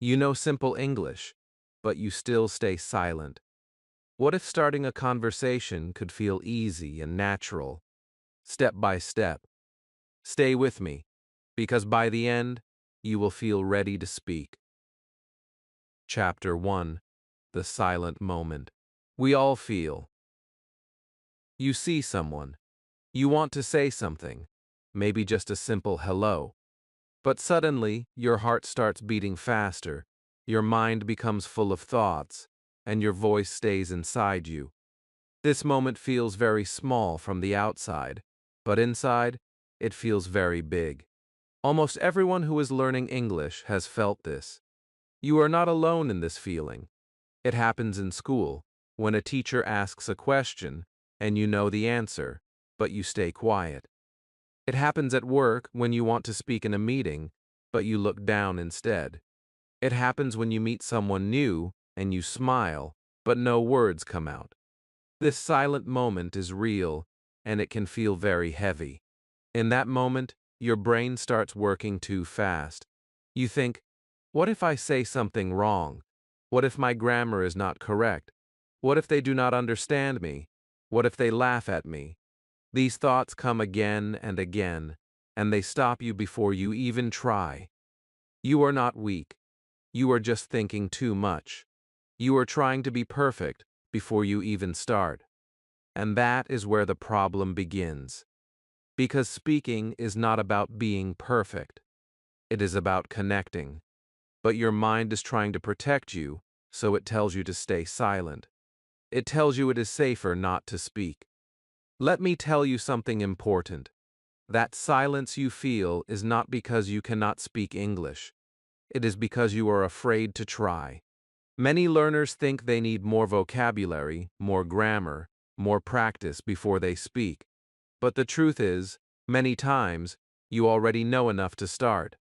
You know simple English, but you still stay silent. What if starting a conversation could feel easy and natural, step by step? Stay with me, because by the end, you will feel ready to speak. Chapter 1. The Silent Moment. We all feel. You see someone. You want to say something, maybe just a simple hello. But suddenly, your heart starts beating faster, your mind becomes full of thoughts, and your voice stays inside you. This moment feels very small from the outside, but inside, it feels very big. Almost everyone who is learning English has felt this. You are not alone in this feeling. It happens in school, when a teacher asks a question, and you know the answer, but you stay quiet. It happens at work when you want to speak in a meeting, but you look down instead. It happens when you meet someone new, and you smile, but no words come out. This silent moment is real, and it can feel very heavy. In that moment, your brain starts working too fast. You think, what if I say something wrong? What if my grammar is not correct? What if they do not understand me? What if they laugh at me? These thoughts come again and again, and they stop you before you even try. You are not weak. You are just thinking too much. You are trying to be perfect before you even start. And that is where the problem begins. Because speaking is not about being perfect. It is about connecting. But your mind is trying to protect you, so it tells you to stay silent. It tells you it is safer not to speak. Let me tell you something important. That silence you feel is not because you cannot speak English. It is because you are afraid to try. Many learners think they need more vocabulary, more grammar, more practice before they speak. But the truth is, many times, you already know enough to start.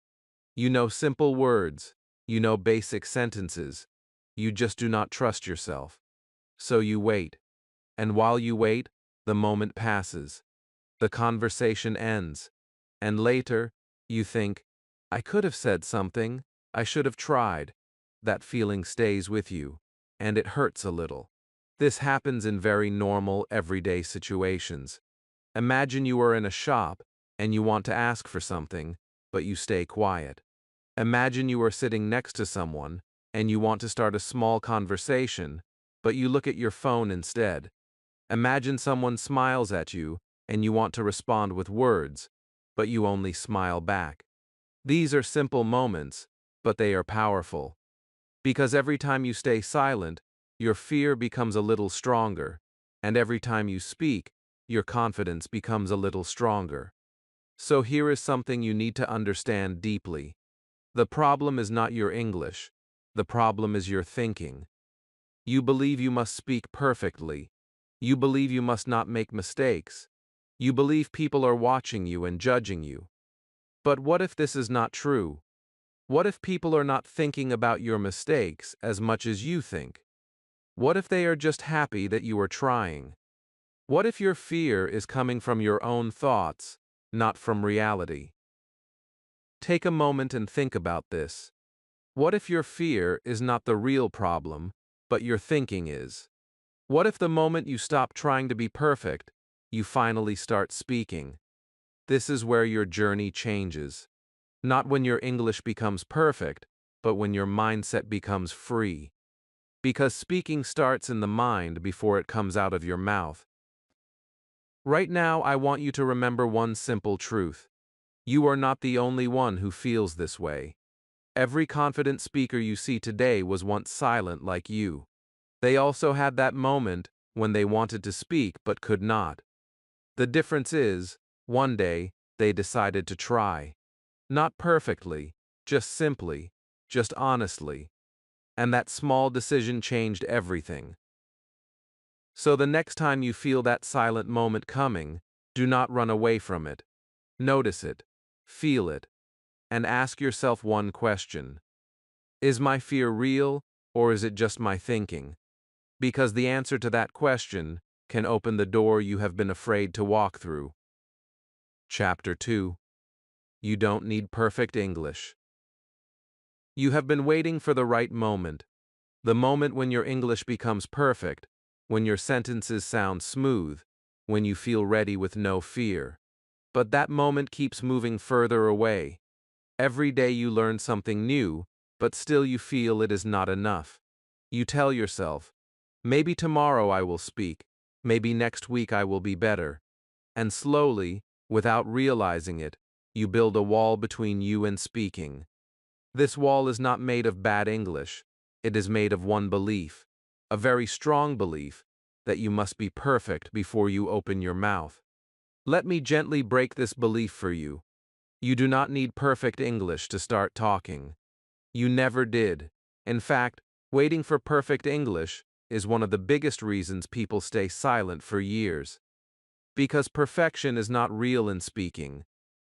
You know simple words. You know basic sentences. You just do not trust yourself. So you wait. And while you wait, the moment passes. The conversation ends. And later, you think, I could have said something. I should have tried. That feeling stays with you, and it hurts a little. This happens in very normal, everyday situations. Imagine you are in a shop, and you want to ask for something, but you stay quiet. Imagine you are sitting next to someone, and you want to start a small conversation, but you look at your phone instead. Imagine someone smiles at you, and you want to respond with words, but you only smile back. These are simple moments, but they are powerful. Because every time you stay silent, your fear becomes a little stronger, and every time you speak, your confidence becomes a little stronger. So here is something you need to understand deeply. The problem is not your English. The problem is your thinking. You believe you must speak perfectly. You believe you must not make mistakes. You believe people are watching you and judging you. But what if this is not true? What if people are not thinking about your mistakes as much as you think? What if they are just happy that you are trying? What if your fear is coming from your own thoughts, not from reality? Take a moment and think about this. What if your fear is not the real problem, but your thinking is? What if the moment you stop trying to be perfect, you finally start speaking? This is where your journey changes. Not when your English becomes perfect, but when your mindset becomes free. Because speaking starts in the mind before it comes out of your mouth. Right now, I want you to remember one simple truth. You are not the only one who feels this way. Every confident speaker you see today was once silent like you. They also had that moment when they wanted to speak but could not. The difference is, one day, they decided to try. Not perfectly, just simply, just honestly. And that small decision changed everything. So the next time you feel that silent moment coming, do not run away from it. Notice it, feel it, and ask yourself one question. Is my fear real, or is it just my thinking? Because the answer to that question can open the door you have been afraid to walk through. Chapter 2. You don't need perfect English. You have been waiting for the right moment, the moment when your English becomes perfect, when your sentences sound smooth, when you feel ready with no fear. But that moment keeps moving further away. Every day you learn something new, but still you feel it is not enough. You tell yourself, maybe tomorrow I will speak, maybe next week I will be better. And slowly, without realizing it, you build a wall between you and speaking. This wall is not made of bad English. It is made of one belief, a very strong belief, that you must be perfect before you open your mouth. Let me gently break this belief for you. You do not need perfect English to start talking. You never did. In fact, waiting for perfect English is one of the biggest reasons people stay silent for years. Because perfection is not real in speaking.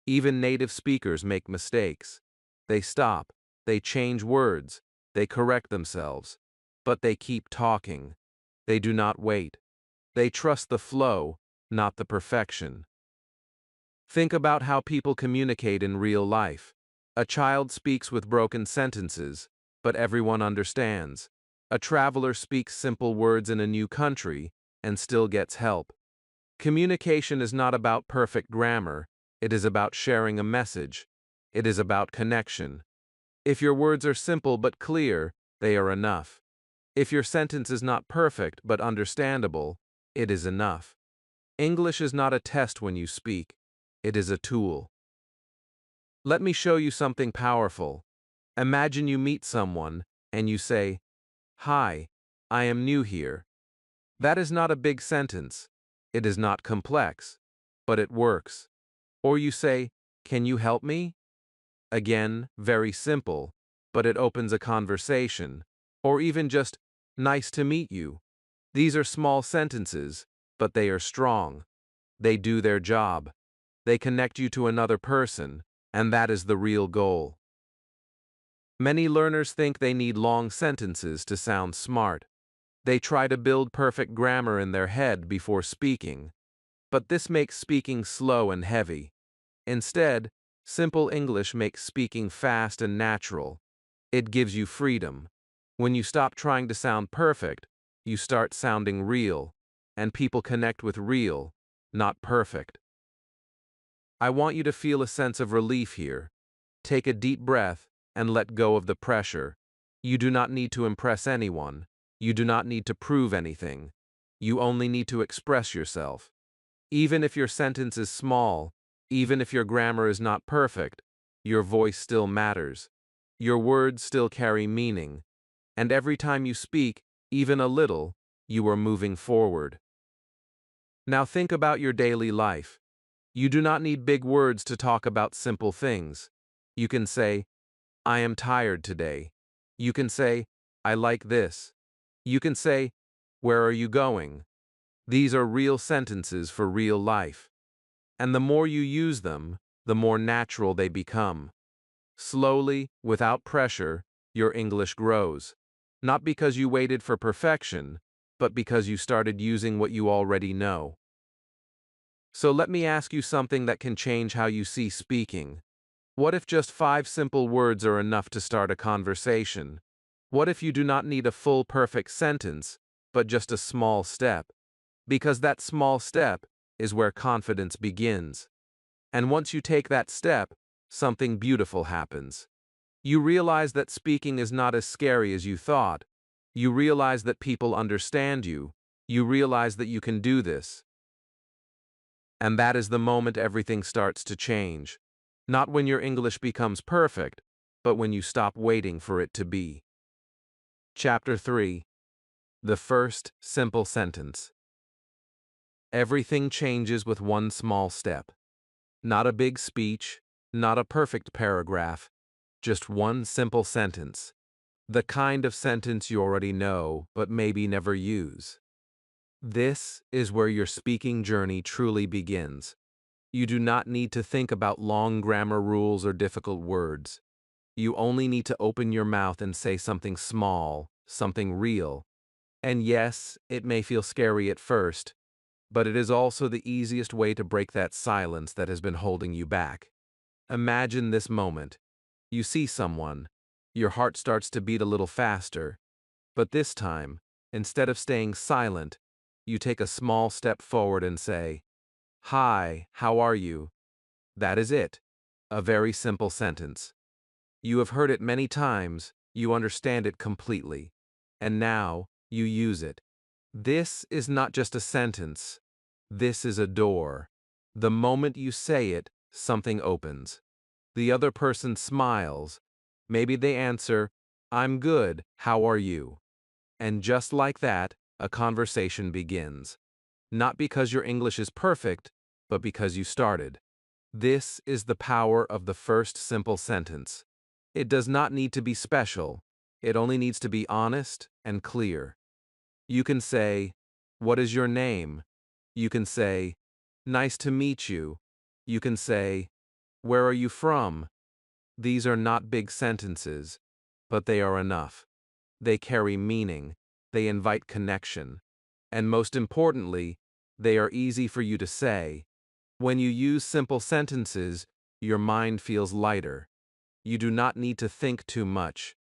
Even native speakers make mistakes. They stop, they change words, they correct themselves. But they keep talking. They do not wait. They trust the flow, not the perfection. Think about how people communicate in real life. A child speaks with broken sentences, but everyone understands. A traveler speaks simple words in a new country and still gets help. Communication is not about perfect grammar, it is about sharing a message. It is about connection. If your words are simple but clear, they are enough. If your sentence is not perfect but understandable, it is enough. English is not a test when you speak, it is a tool. Let me show you something powerful. Imagine you meet someone and you say, "Hi, I am new here." That is not a big sentence. It is not complex, but it works. Or you say, "Can you help me?" Again, very simple, but it opens a conversation. Or even just, "Nice to meet you." These are small sentences, but they are strong. They do their job. They connect you to another person, and that is the real goal. Many learners think they need long sentences to sound smart. They try to build perfect grammar in their head before speaking, but this makes speaking slow and heavy. Instead, simple English makes speaking fast and natural. It gives you freedom. When you stop trying to sound perfect, you start sounding real, and people connect with real, not perfect. I want you to feel a sense of relief here. Take a deep breath and let go of the pressure. You do not need to impress anyone. You do not need to prove anything. You only need to express yourself. Even if your sentence is small, even if your grammar is not perfect, your voice still matters. Your words still carry meaning. And every time you speak, even a little, you are moving forward. Now think about your daily life. You do not need big words to talk about simple things. You can say, "I am tired today." You can say, "I like this." You can say, "Where are you going?" These are real sentences for real life. And the more you use them, the more natural they become. Slowly, without pressure, your English grows. Not because you waited for perfection, but because you started using what you already know. So let me ask you something that can change how you see speaking. What if just 5 simple words are enough to start a conversation? What if you do not need a full perfect sentence, but just a small step? Because that small step is where confidence begins. And once you take that step, something beautiful happens. You realize that speaking is not as scary as you thought. You realize that people understand you. You realize that you can do this. And that is the moment everything starts to change. Not when your English becomes perfect, but when you stop waiting for it to be. Chapter 3. The first simple sentence. Everything changes with one small step. Not a big speech, not a perfect paragraph, just one simple sentence. The kind of sentence you already know, but maybe never use. This is where your speaking journey truly begins. You do not need to think about long grammar rules or difficult words. You only need to open your mouth and say something small, something real. And yes, it may feel scary at first, but it is also the easiest way to break that silence that has been holding you back. Imagine this moment. You see someone. Your heart starts to beat a little faster, but this time, instead of staying silent, you take a small step forward and say, "Hi, how are you?" That is it. A very simple sentence. You have heard it many times, you understand it completely, and now you use it. This is not just a sentence. This is a door. The moment you say it, something opens. The other person smiles. Maybe they answer, "I'm good, how are you?" And just like that, a conversation begins. Not because your English is perfect, but because you started. This is the power of the first simple sentence. It does not need to be special. It only needs to be honest and clear. You can say, "What is your name?" You can say, "Nice to meet you." You can say, "Where are you from?" These are not big sentences, but they are enough. They carry meaning, they invite connection, and most importantly, they are easy for you to say. When you use simple sentences, your mind feels lighter. You do not need to think too much.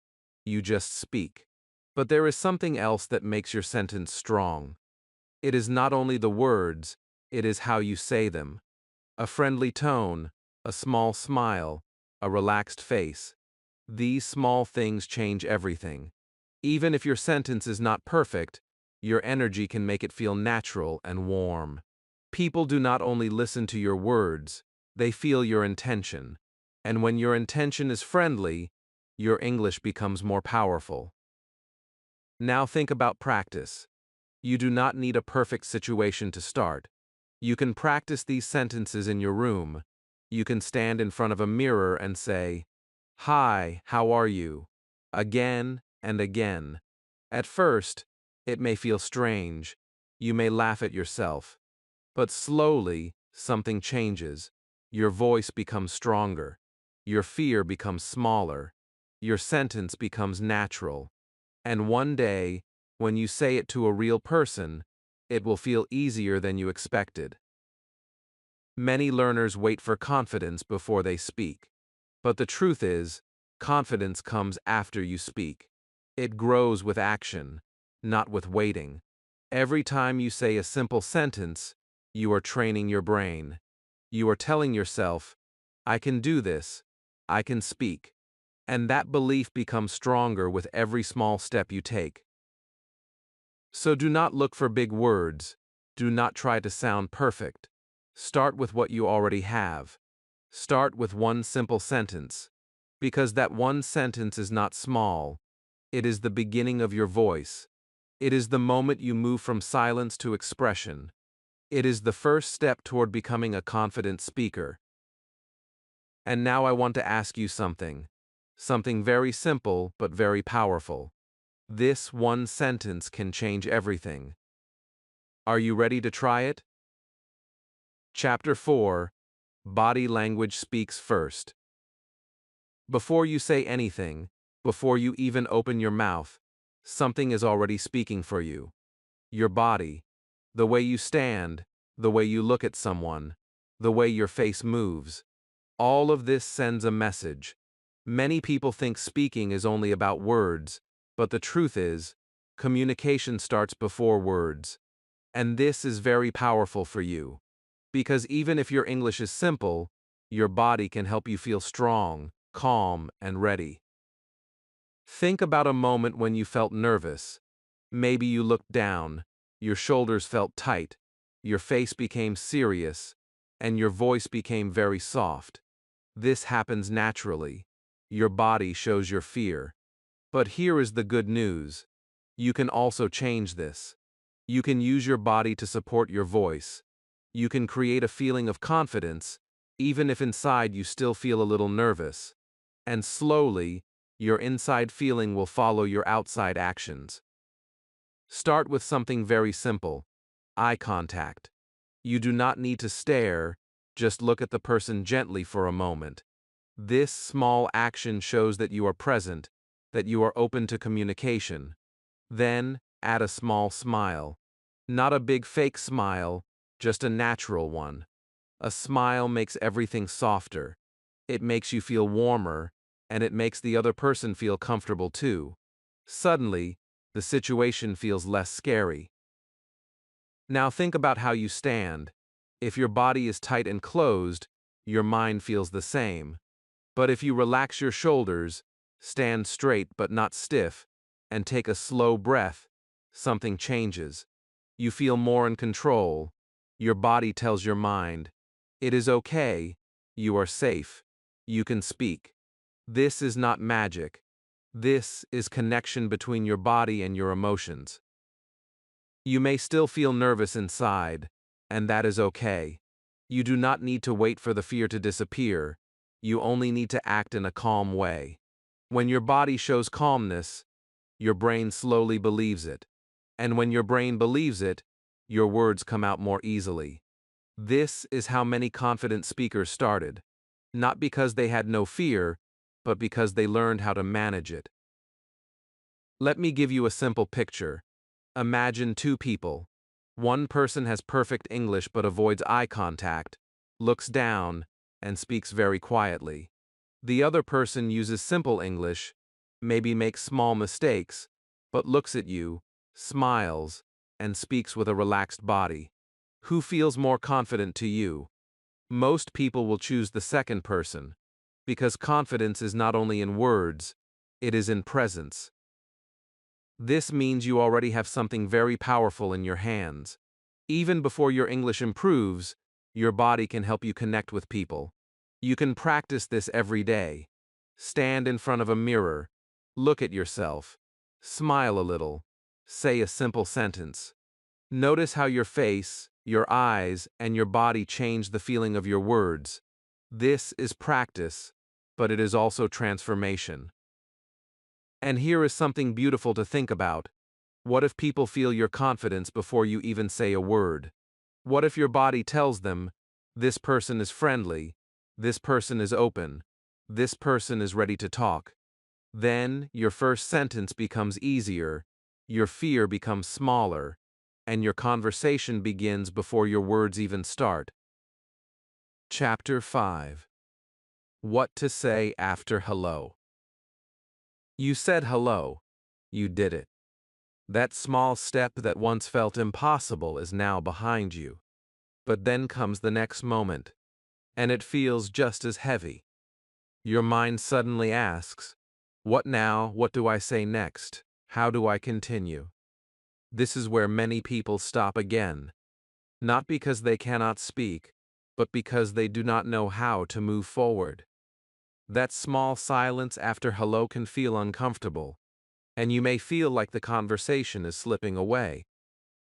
You just speak. But there is something else that makes your sentence strong. It is not only the words, it is how you say them. A friendly tone, a small smile, a relaxed face. These small things change everything. Even if your sentence is not perfect, your energy can make it feel natural and warm. People do not only listen to your words, they feel your intention. And when your intention is friendly, your English becomes more powerful. Now think about practice. You do not need a perfect situation to start. You can practice these sentences in your room. You can stand in front of a mirror and say, "Hi, how are you?" Again and again. At first, it may feel strange. You may laugh at yourself. But slowly, something changes. Your voice becomes stronger. Your fear becomes smaller. Your sentence becomes natural. And one day, when you say it to a real person, it will feel easier than you expected. Many learners wait for confidence before they speak. But the truth is, confidence comes after you speak. It grows with action, not with waiting. Every time you say a simple sentence, you are training your brain. You are telling yourself, "I can do this. I can speak." And that belief becomes stronger with every small step you take. So do not look for big words. Do not try to sound perfect. Start with what you already have. Start with one simple sentence. Because that one sentence is not small. It is the beginning of your voice. It is the moment you move from silence to expression. It is the first step toward becoming a confident speaker. And now I want to ask you something. Something very simple but very powerful. This one sentence can change everything. Are you ready to try it? Chapter 4. Body Language Speaks First. Before you say anything, before you even open your mouth, something is already speaking for you. Your body, the way you stand, the way you look at someone, the way your face moves. All of this sends a message. Many people think speaking is only about words, but the truth is, communication starts before words. And this is very powerful for you. Because even if your English is simple, your body can help you feel strong, calm, and ready. Think about a moment when you felt nervous. Maybe you looked down, your shoulders felt tight, your face became serious, and your voice became very soft. This happens naturally. Your body shows your fear. But here is the good news. You can also change this. You can use your body to support your voice. You can create a feeling of confidence, even if inside you still feel a little nervous. And slowly, your inside feeling will follow your outside actions. Start with something very simple: eye contact. You do not need to stare, just look at the person gently for a moment. This small action shows that you are present, that you are open to communication. Then, add a small smile. Not a big fake smile, just a natural one. A smile makes everything softer. It makes you feel warmer, and it makes the other person feel comfortable too. Suddenly, the situation feels less scary. Now think about how you stand. If your body is tight and closed, your mind feels the same. But if you relax your shoulders, stand straight but not stiff, and take a slow breath, something changes. You feel more in control. Your body tells your mind, it is okay, you are safe, you can speak. This is not magic. This is connection between your body and your emotions. You may still feel nervous inside, and that is okay. You do not need to wait for the fear to disappear. You only need to act in a calm way. When your body shows calmness, your brain slowly believes it. And when your brain believes it, your words come out more easily. This is how many confident speakers started, not because they had no fear, but because they learned how to manage it. Let me give you a simple picture. Imagine two people. One person has perfect English but avoids eye contact, looks down, and speaks very quietly. The other person uses simple English, maybe makes small mistakes, but looks at you, smiles, and speaks with a relaxed body. Who feels more confident to you? Most people will choose the second person, because confidence is not only in words, it is in presence. This means you already have something very powerful in your hands. Even before your English improves, your body can help you connect with people. You can practice this every day. Stand in front of a mirror, look at yourself, smile a little, say a simple sentence. Notice how your face, your eyes, and your body change the feeling of your words. This is practice, but it is also transformation. And here is something beautiful to think about. What if people feel your confidence before you even say a word? What if your body tells them, this person is friendly, this person is open, this person is ready to talk? Then your first sentence becomes easier, your fear becomes smaller, and your conversation begins before your words even start. Chapter 5. What to say after hello. You said hello. You did it. That small step that once felt impossible is now behind you. But then comes the next moment, and it feels just as heavy. Your mind suddenly asks, what now? What do I say next? How do I continue? This is where many people stop again, not because they cannot speak, but because they do not know how to move forward. That small silence after hello can feel uncomfortable, and you may feel like the conversation is slipping away.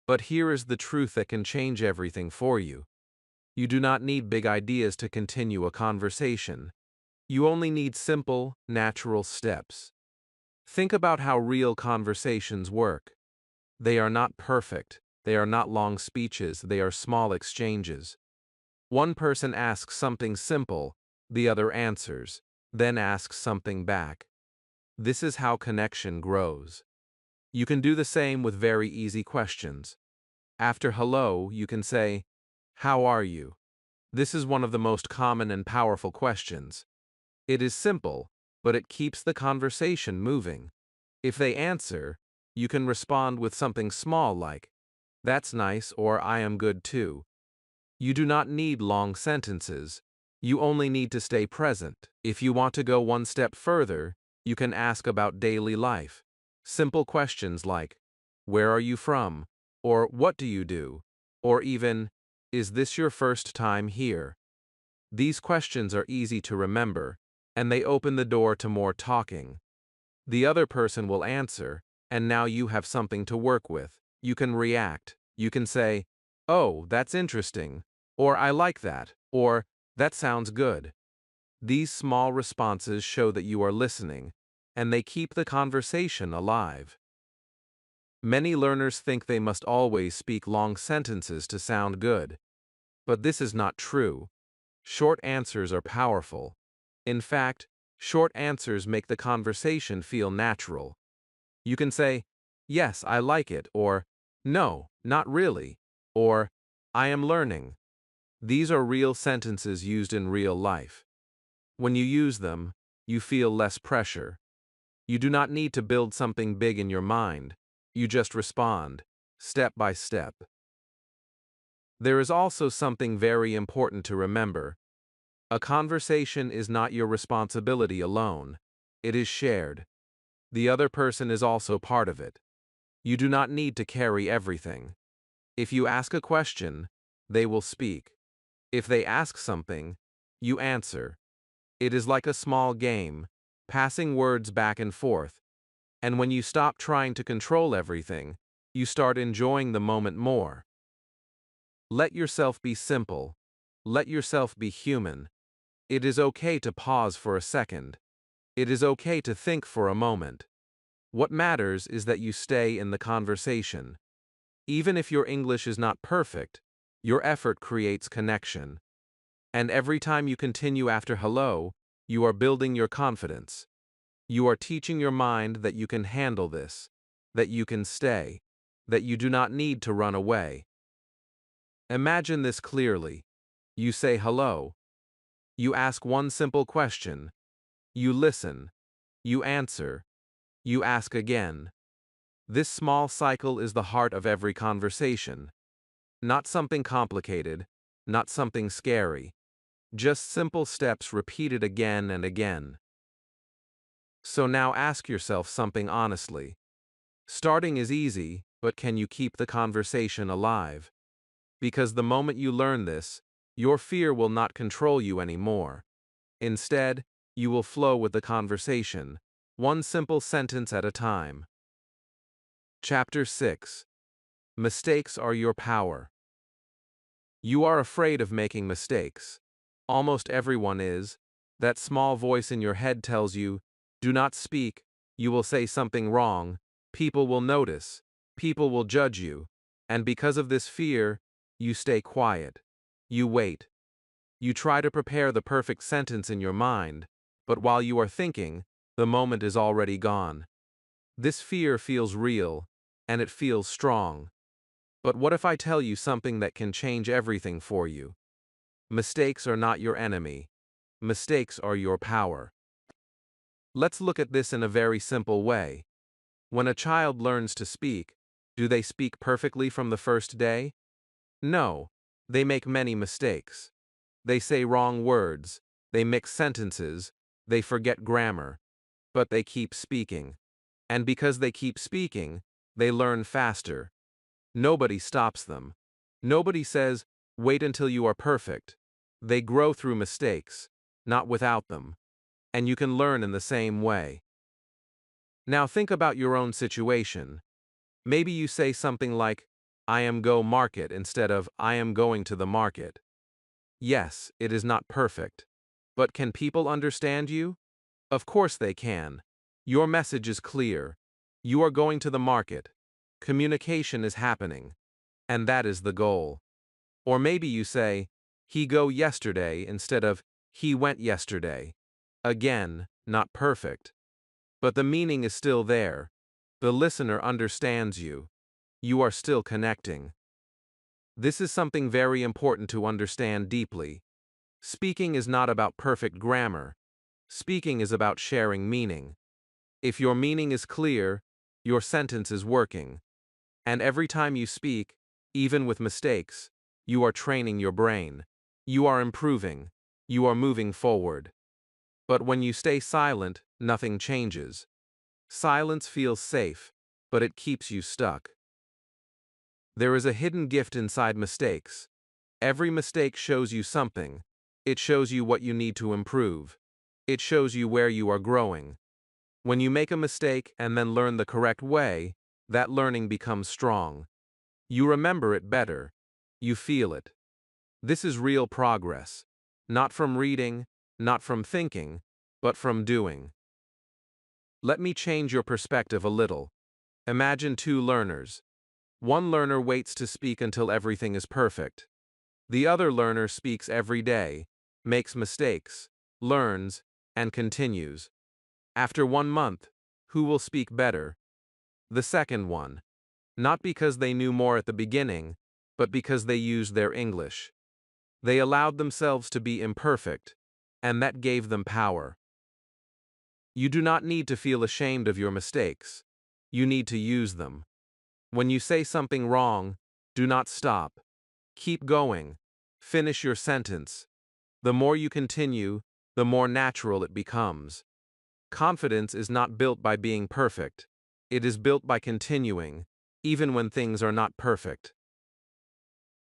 But here is the truth that can change everything for you. You do not need big ideas to continue a conversation. You only need simple, natural steps. Think about how real conversations work. They are not perfect. They are not long speeches. They are small exchanges. One person asks something simple, the other answers, then asks something back. This is how connection grows. You can do the same with very easy questions. After hello, you can say, how are you? This is one of the most common and powerful questions. It is simple, but it keeps the conversation moving. If they answer, you can respond with something small like, that's nice, or I am good too. You do not need long sentences. You only need to stay present. If you want to go one step further, you can ask about daily life. Simple questions like, where are you from? Or what do you do? Or even, is this your first time here? These questions are easy to remember, and they open the door to more talking. The other person will answer, and now you have something to work with. You can react. You can say, oh, that's interesting, or I like that, or that sounds good. These small responses show that you are listening, and they keep the conversation alive. Many learners think they must always speak long sentences to sound good. But this is not true. Short answers are powerful. In fact, short answers make the conversation feel natural. You can say, yes, I like it, or no, not really, or I am learning. These are real sentences used in real life. When you use them, You feel less pressure. You do not need to build something big in your mind. You just respond, step by step. There is also something very important to remember. A conversation is not your responsibility alone. It is shared. The other person is also part of it. You do not need to carry everything. If you ask a question, they will speak. If they ask something, you answer. It is like a small game, passing words back and forth. And when you stop trying to control everything, you start enjoying the moment more. Let yourself be simple. Let yourself be human. It is okay to pause for a second. It is okay to think for a moment. What matters is that you stay in the conversation. Even if your English is not perfect, your effort creates connection. And every time you continue after hello, you are building your confidence. You are teaching your mind that you can handle this, that you can stay, that you do not need to run away. Imagine this clearly. You say hello. You ask one simple question. You listen. You answer. You ask again. This small cycle is the heart of every conversation. Not something complicated, not something scary. Just simple steps repeated again and again. So now ask yourself something honestly. Starting is easy, but can you keep the conversation alive? Because the moment you learn this, your fear will not control you anymore. Instead, you will flow with the conversation, one simple sentence at a time. Chapter 6. Mistakes are your power. You are afraid of making mistakes. Almost everyone is. That small voice in your head tells you, do not speak, you will say something wrong, people will notice, people will judge you, and because of this fear, you stay quiet. You wait. You try to prepare the perfect sentence in your mind, but while you are thinking, the moment is already gone. This fear feels real, and it feels strong. But what if I tell you something that can change everything for you? Mistakes are not your enemy. Mistakes are your power. Let's look at this in a very simple way. When a child learns to speak, do they speak perfectly from the first day? No, they make many mistakes. They say wrong words, they mix sentences, they forget grammar, but they keep speaking. And because they keep speaking, they learn faster. Nobody stops them. Nobody says, wait until you are perfect. They grow through mistakes, not without them. And you can learn in the same way. Now think about your own situation. Maybe you say something like, I am go market instead of I am going to the market. Yes, it is not perfect. But can people understand you? Of course they can. Your message is clear. You are going to the market. Communication is happening. And that is the goal. Or maybe you say, he go yesterday instead of he went yesterday. Again, not perfect. But the meaning is still there. The listener understands you. You are still connecting. This is something very important to understand deeply. Speaking is not about perfect grammar. Speaking is about sharing meaning. If your meaning is clear, your sentence is working. And every time you speak, even with mistakes, you are training your brain. You are improving. You are moving forward. But when you stay silent, nothing changes. Silence feels safe, but it keeps you stuck. There is a hidden gift inside mistakes. Every mistake shows you something. It shows you what you need to improve. It shows you where you are growing. When you make a mistake and then learn the correct way, that learning becomes strong. You remember it better. You feel it. This is real progress. Not from reading, not from thinking, but from doing. Let me change your perspective a little. Imagine two learners. One learner waits to speak until everything is perfect. The other learner speaks every day, makes mistakes, learns, and continues. After 1 month, who will speak better? The second one. Not because they knew more at the beginning, but because they used their English. They allowed themselves to be imperfect, and that gave them power. You do not need to feel ashamed of your mistakes. You need to use them. When you say something wrong, do not stop. Keep going. Finish your sentence. The more you continue, the more natural it becomes. Confidence is not built by being perfect. It is built by continuing, even when things are not perfect.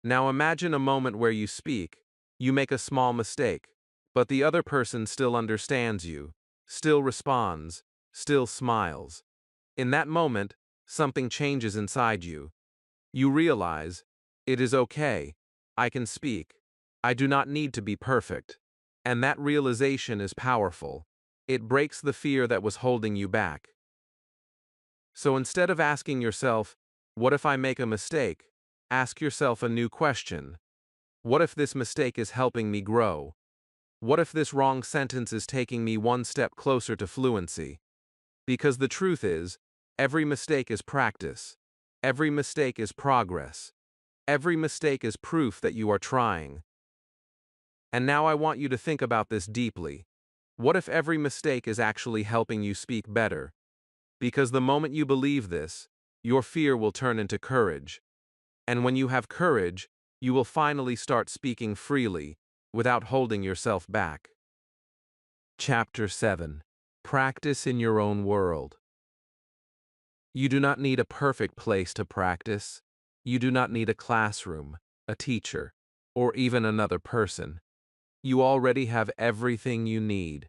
Now imagine a moment where you speak, you make a small mistake, but the other person still understands you, still responds, still smiles. In that moment, something changes inside you. You realize, it is okay, I can speak, I do not need to be perfect. And that realization is powerful. It breaks the fear that was holding you back. So instead of asking yourself, what if I make a mistake? Ask yourself a new question. What if this mistake is helping me grow? What if this wrong sentence is taking me one step closer to fluency? Because the truth is, every mistake is practice. Every mistake is progress. Every mistake is proof that you are trying. And now I want you to think about this deeply. What if every mistake is actually helping you speak better? Because the moment you believe this, your fear will turn into courage. And when you have courage, you will finally start speaking freely, without holding yourself back. Chapter 7. Practice in your own world. You do not need a perfect place to practice. You do not need a classroom, a teacher, or even another person. You already have everything you need.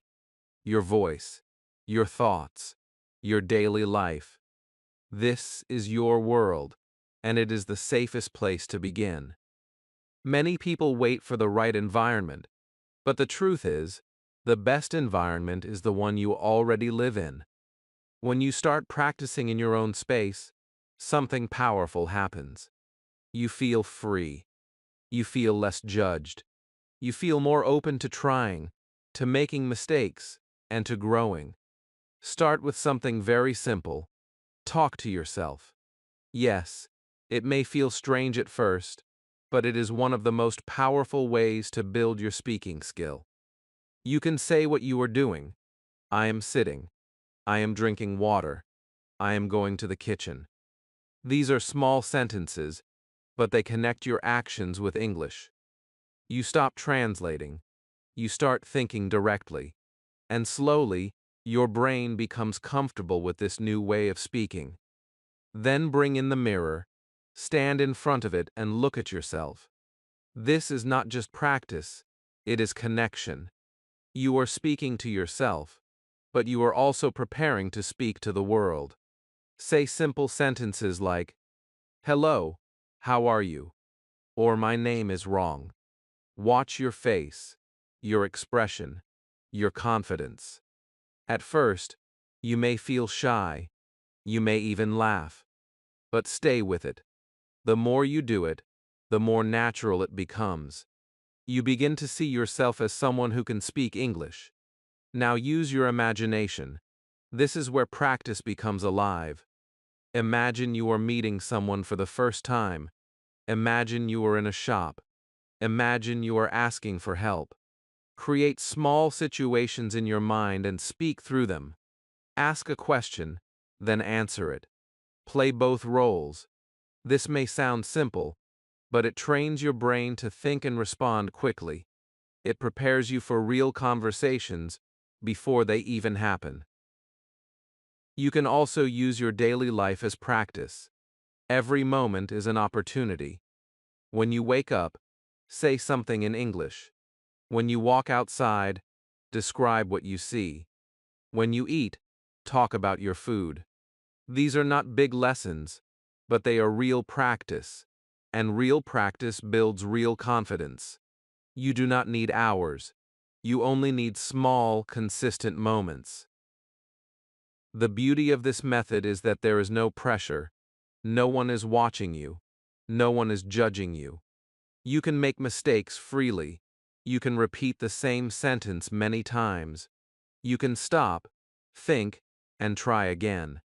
Your voice, your thoughts, your daily life. This is your world, and it is the safest place to begin. Many people wait for the right environment, but the truth is, the best environment is the one you already live in. When you start practicing in your own space, something powerful happens. You feel free. You feel less judged. You feel more open to trying, to making mistakes, and to growing. Start with something very simple. Talk to yourself. Yes, it may feel strange at first, but it is one of the most powerful ways to build your speaking skill. You can say what you are doing. I am sitting. I am drinking water. I am going to the kitchen. These are small sentences, but they connect your actions with English. You stop translating. You start thinking directly. And slowly, your brain becomes comfortable with this new way of speaking. Then bring in the mirror, stand in front of it and look at yourself. This is not just practice, it is connection. You are speaking to yourself, but you are also preparing to speak to the world. Say simple sentences like, "Hello, how are you?" Or "My name is wrong." Watch your face, your expression, your confidence. At first, you may feel shy, you may even laugh, but stay with it. The more you do it, the more natural it becomes. You begin to see yourself as someone who can speak English. Now use your imagination. This is where practice becomes alive. Imagine you are meeting someone for the first time. Imagine you are in a shop. Imagine you are asking for help. Create small situations in your mind and speak through them. Ask a question, then answer it. Play both roles. This may sound simple, but it trains your brain to think and respond quickly. It prepares you for real conversations before they even happen. You can also use your daily life as practice. Every moment is an opportunity. When you wake up, say something in English. When you walk outside, describe what you see. When you eat, talk about your food. These are not big lessons, but they are real practice, and real practice builds real confidence. You do not need hours. You only need small, consistent moments. The beauty of this method is that there is no pressure. No one is watching you. No one is judging you. You can make mistakes freely. You can repeat the same sentence many times. You can stop, think, and try again.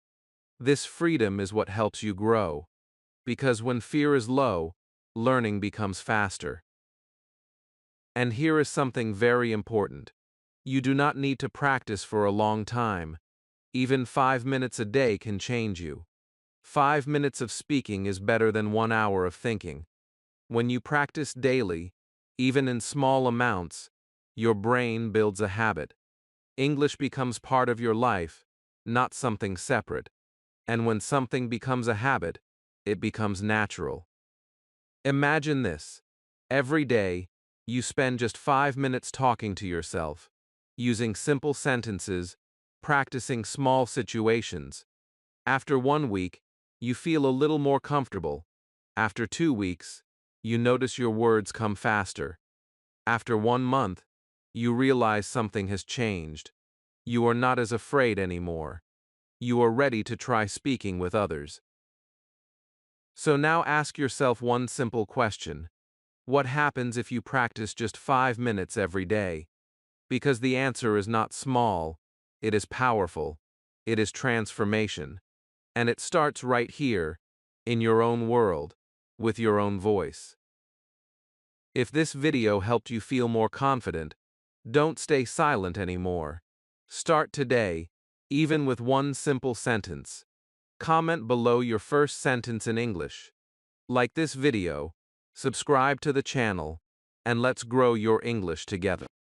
This freedom is what helps you grow. Because when fear is low, learning becomes faster. And here is something very important. You do not need to practice for a long time. Even 5 minutes a day can change you. 5 minutes of speaking is better than 1 hour of thinking. When you practice daily, even in small amounts, your brain builds a habit. English becomes part of your life, not something separate. And when something becomes a habit, it becomes natural. Imagine this. Every day, you spend just 5 minutes talking to yourself, using simple sentences, practicing small situations. After 1 week, you feel a little more comfortable. After 2 weeks, you notice your words come faster. After 1 month, you realize something has changed. You are not as afraid anymore. You are ready to try speaking with others. So now ask yourself one simple question. What happens if you practice just 5 minutes every day? Because the answer is not small, it is powerful, it is transformation. And it starts right here, in your own world, with your own voice. If this video helped you feel more confident, don't stay silent anymore. Start today, even with one simple sentence. Comment below your first sentence in English. Like this video, subscribe to the channel, and let's grow your English together.